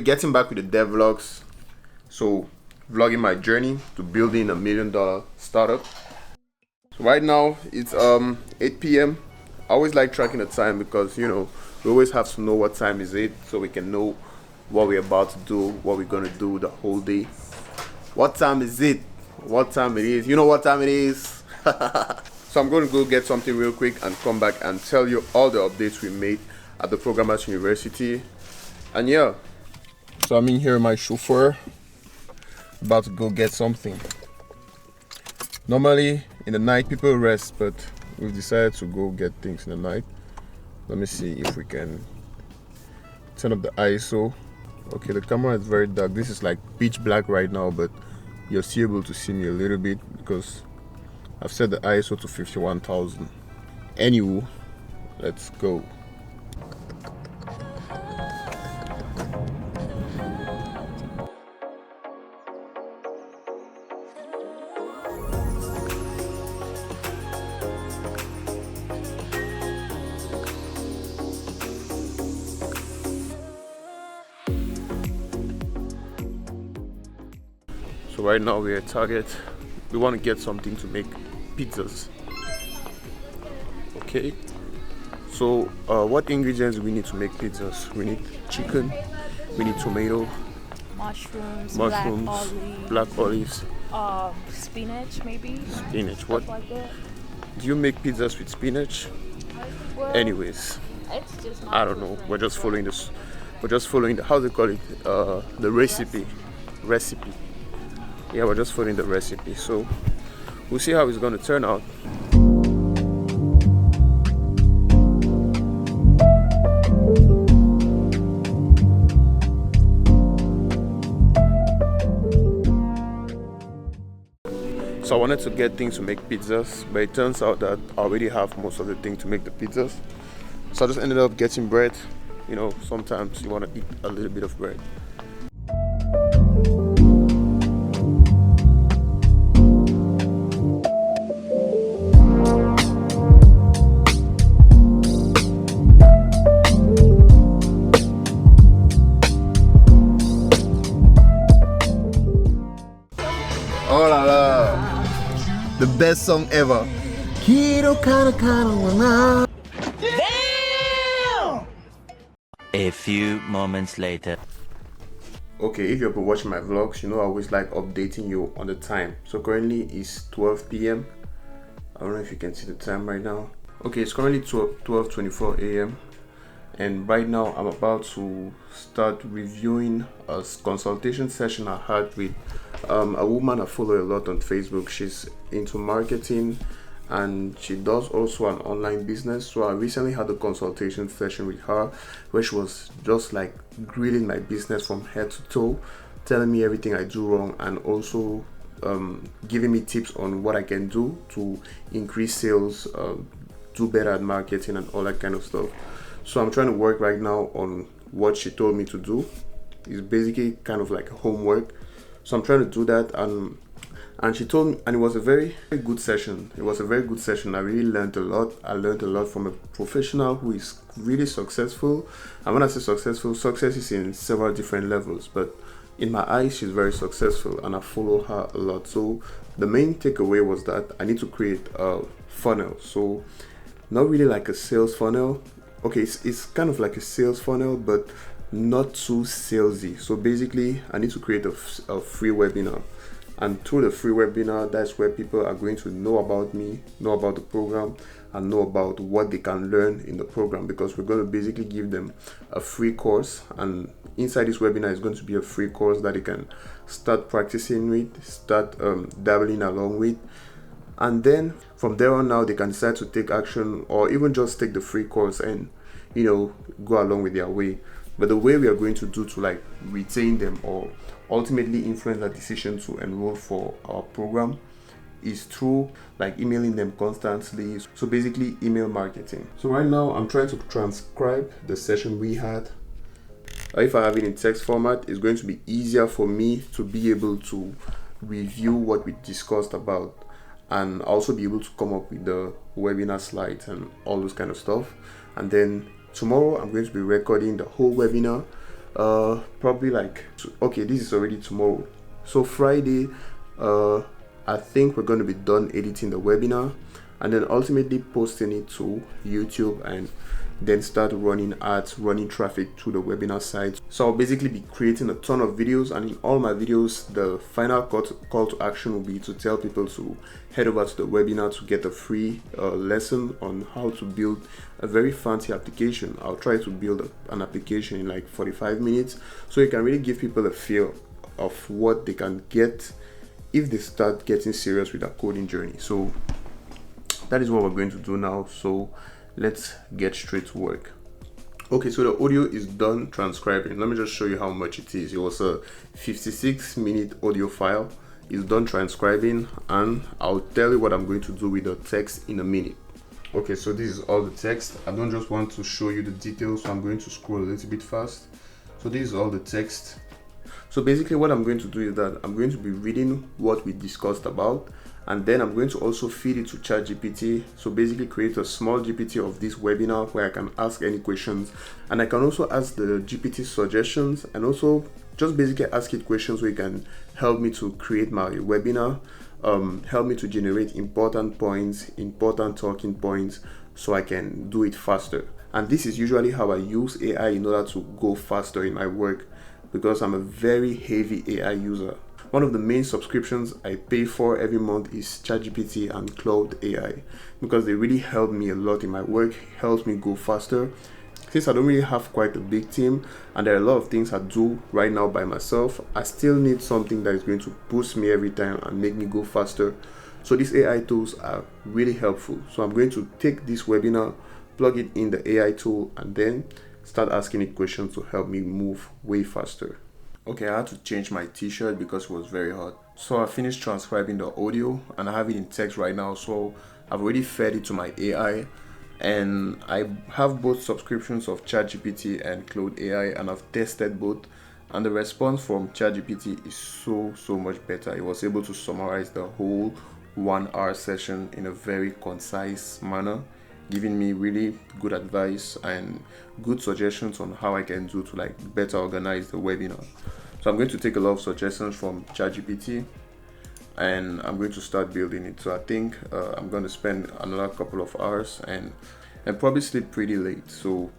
getting back with the devlogs. So vlogging my journey to building a $1 million startup. So right now it's 8 p.m. I always like tracking the time because we always have to know what time is it so we can know what we're about to do, what we're gonna do the whole day. What time is it? What time it is? You know what time it is? So I'm going to go get something real quick and come back and tell you all the updates we made at the Programmers University. And yeah, so I'm in here with my chauffeur, about to go get something. Normally in the night people rest, but we've decided to go get things in the night. Let me see if we can turn up the ISO. Okay, the camera is very dark. This is like pitch black right now, but you're still able to see me a little bit because I've set the ISO to 51,000. Anywho, let's go. So right now we're at Target. We want to get something to make pizzas. Okay. So what ingredients do we need to make pizzas? We need chicken, we need tomato, mushrooms, black olives, spinach maybe. Spinach. What? Like that. Do you make pizzas with spinach? Well, Anyways, it's just I don't know. We're just following this. We're just following the, how they call it, the recipe. Yeah, we're just following the recipe. So we'll see how it's going to turn out. So I wanted to get things to make pizzas, but it turns out that I already have most of the things to make the pizzas. So I just ended up getting bread. Sometimes you want to eat a little bit of bread. Oh la la, the best song ever. Kiro kana wana. Damn! A few moments later. Okay, if you've been watching my vlogs, I always like updating you on the time. So currently it's 12 p.m. I don't know if you can see the time right now. Okay, it's currently 12:24 a.m. and right now I'm about to start reviewing a consultation session I had with a woman I follow a lot on Facebook. She's into marketing and she does also an online business. So I recently had a consultation session with her where she was just like grilling my business from head to toe, telling me everything I do wrong and also giving me tips on what I can do to increase sales, do better at marketing and all that kind of stuff. So I'm trying to work right now on what she told me to do. It's basically kind of like homework. So I'm trying to do that, and she told me, and it was a very, very good session. It was a very good session. I really learned a lot. I learned a lot from a professional who is really successful. And when I say successful, success is in several different levels, but in my eyes, she's very successful and I follow her a lot. So the main takeaway was that I need to create a funnel. So not really like a sales funnel. Okay, it's kind of like a sales funnel, but not too salesy. So basically I need to create a free webinar, and through the free webinar, that's where people are going to know about me, know about the program, and know about what they can learn in the program, because we're going to basically give them a free course, and inside this webinar is going to be a free course that they can start practicing with, start dabbling along with, and then from there on now they can decide to take action or even just take the free course and go along with their way. But the way we are going to do to like retain them or ultimately influence their decision to enroll for our program is through like emailing them constantly. So basically email marketing. So right now I'm trying to transcribe the session we had. If I have it in text format, it's going to be easier for me to be able to review what we discussed about and also be able to come up with the webinar slides and all those kind of stuff. And then tomorrow I'm going to be recording the whole webinar Probably like, okay, this is already tomorrow. So Friday, I think we're going to be done editing the webinar and then ultimately posting it to YouTube and then start running ads, running traffic to the webinar site. So I'll basically be creating a ton of videos, and in all my videos, the final call to action will be to tell people to head over to the webinar to get a free lesson on how to build a very fancy application. I'll try to build an application in like 45 minutes so you can really give people a feel of what they can get if they start getting serious with their coding journey. So that is what we're going to do now. So let's get straight to work. Okay, so the audio is done transcribing. Let me just show you how much it is. It was a 56-minute audio file. It's done transcribing, and I'll tell you what I'm going to do with the text in a minute. Okay, so this is all the text. I don't just want to show you the details, so I'm going to scroll a little bit fast. So this is all the text. So basically what I'm going to do is that I'm going to be reading what we discussed about, and then I'm going to also feed it to ChatGPT. So basically create a small GPT of this webinar where I can ask any questions, and I can also ask the GPT suggestions, and also just basically ask it questions where it can help me to create my webinar, help me to generate important points, important talking points, so I can do it faster. And this is usually how I use AI in order to go faster in my work, because I'm a very heavy AI user. One of the main subscriptions I pay for every month is ChatGPT and Cloud AI, because they really help me a lot in my work, helps me go faster. Since I don't really have quite a big team and there are a lot of things I do right now by myself, I still need something that is going to boost me every time and make me go faster. So these AI tools are really helpful. So I'm going to take this webinar, plug it in the AI tool, and then start asking it questions to help me move way faster. Okay, I had to change my t-shirt because it was very hot. So I finished transcribing the audio and I have it in text right now. So I've already fed it to my AI, and I have both subscriptions of ChatGPT and Cloud AI, and I've tested both, and the response from ChatGPT is so much better. It was able to summarize the whole 1 hour session in a very concise manner, giving me really good advice and good suggestions on how I can do to like better organize the webinar. So I'm going to take a lot of suggestions from ChatGPT and I'm going to start building it. So I think I'm going to spend another couple of hours and probably sleep pretty late. So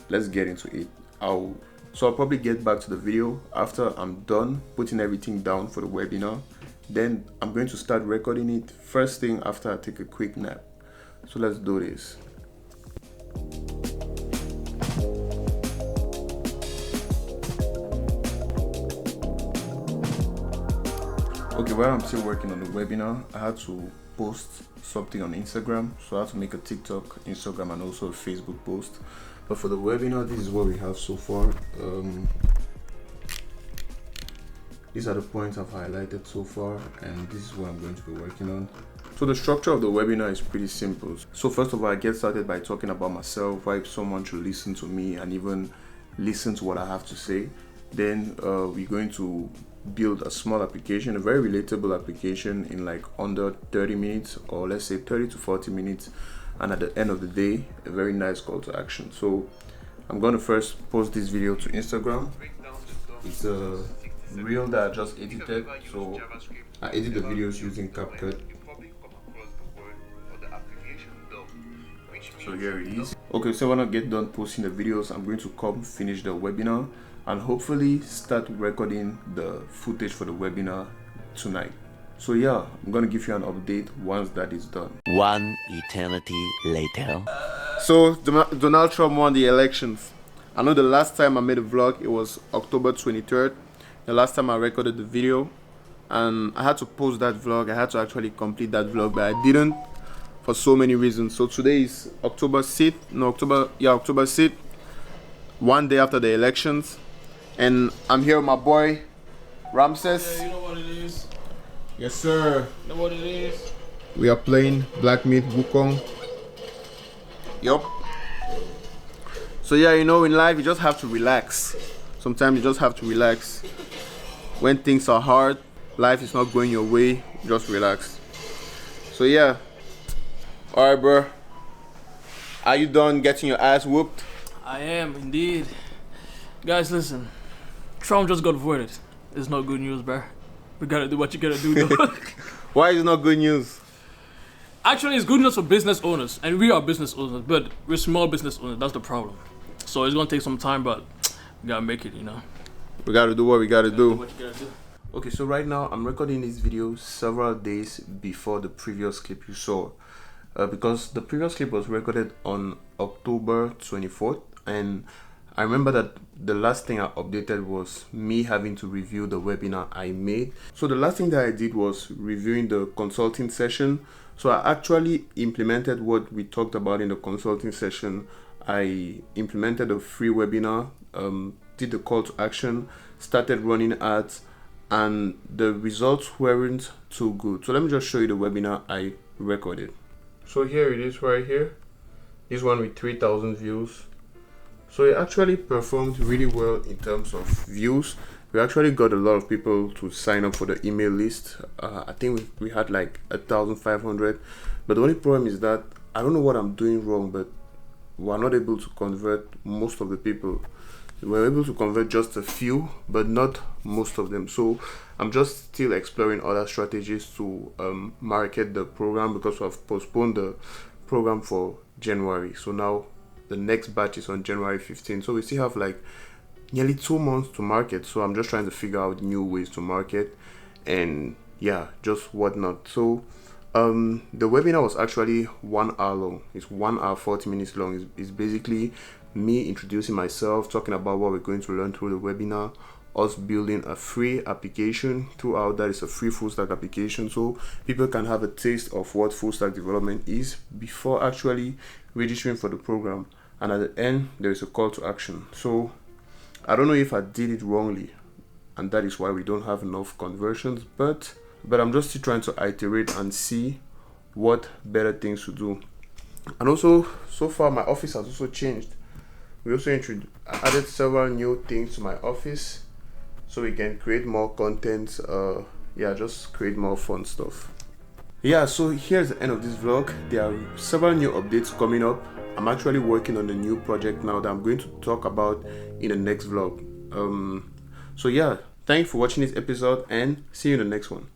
let's get into it. I'll probably get back to the video after I'm done putting everything down for the webinar. Then I'm going to start recording it first thing after I take a quick nap. So let's do this. Okay, while I'm still working on the webinar, I had to post something on Instagram. So I had to make a TikTok, Instagram, and also a Facebook post. But for the webinar, this is what we have so far. These are the points I've highlighted so far, and this is what I'm going to be working on. So the structure of the webinar is pretty simple. So first of all, I get started by talking about myself, why someone should listen to me and even listen to what I have to say. Then we're going to build a small application, a very relatable application in like under 30 minutes, or let's say 30 to 40 minutes. And at the end of the day, a very nice call to action. So I'm going to first post this video to Instagram. It's a reel that I just edited. So I edit the videos using CapCut. So here it is. Okay, so when I get done posting the videos, I'm going to come finish the webinar and hopefully start recording the footage for the webinar tonight. So yeah, I'm gonna give you an update once that is done. One eternity later. So Donald Trump won the elections. I know the last time I made a vlog, it was October 23rd. The last time I recorded the video, and I had to post that vlog. I had to actually complete that vlog, but I didn't for so many reasons. So today is October 6th, one day after the elections. And I'm here with my boy, Ramses. Yeah, you know what it is. Yes, sir. You know what it is. We are playing Black Myth Wukong. Yup. So yeah, you know, in life, you just have to relax. Sometimes you just have to relax. When things are hard, life is not going your way, just relax. So yeah. Alright, bro. Are you done getting your ass whooped? I am indeed. Guys, listen. Trump just got voted. It's not good news, bro. We gotta do what you gotta do, though. Why is it not good news? Actually, it's good news for business owners, and we are business owners, but we're small business owners. That's the problem. So it's gonna take some time, but we gotta make it, you know. We gotta do what we gotta do. What you gotta do. Okay, so right now I'm recording this video several days before the previous clip you saw. Because the previous clip was recorded on October 24th, and I remember that the last thing I updated was me having to review the webinar I made. So the last thing that I did was reviewing the consulting session. So I actually implemented what we talked about in the consulting session. I implemented a free webinar, did the call to action, started running ads, and the results weren't too good. So let me just show you the webinar I recorded. So here it is right here. This one with 3,000 views. So it actually performed really well in terms of views. We actually got a lot of people to sign up for the email list. I think we had like 1,500. But the only problem is that I don't know what I'm doing wrong, but we're not able to convert most of the people. We're able to convert just a few, but not most of them. So I'm just still exploring other strategies to market the program, because we've postponed the program for January. So now the next batch is on January 15th. So we still have like nearly 2 months to market. So I'm just trying to figure out new ways to market and yeah, just whatnot. So the webinar was actually 1 hour long. It's 1 hour 40 minutes long. It's basically me introducing myself, talking about what we're going to learn through the webinar, us building a free application throughout. That is a free full stack application, so people can have a taste of what full stack development is before actually registering for the program. And at the end there is a call to action. So I don't know if I did it wrongly, and that is why we don't have enough conversions, but I'm just still trying to iterate and see what better things to do. And also, so far my office has also changed. We also added several new things to my office so we can create more content. Just create more fun stuff. Yeah, so here's the end of this vlog. There are several new updates coming up. I'm actually working on a new project now that I'm going to talk about in the next vlog. So yeah, thanks for watching this episode and see you in the next one.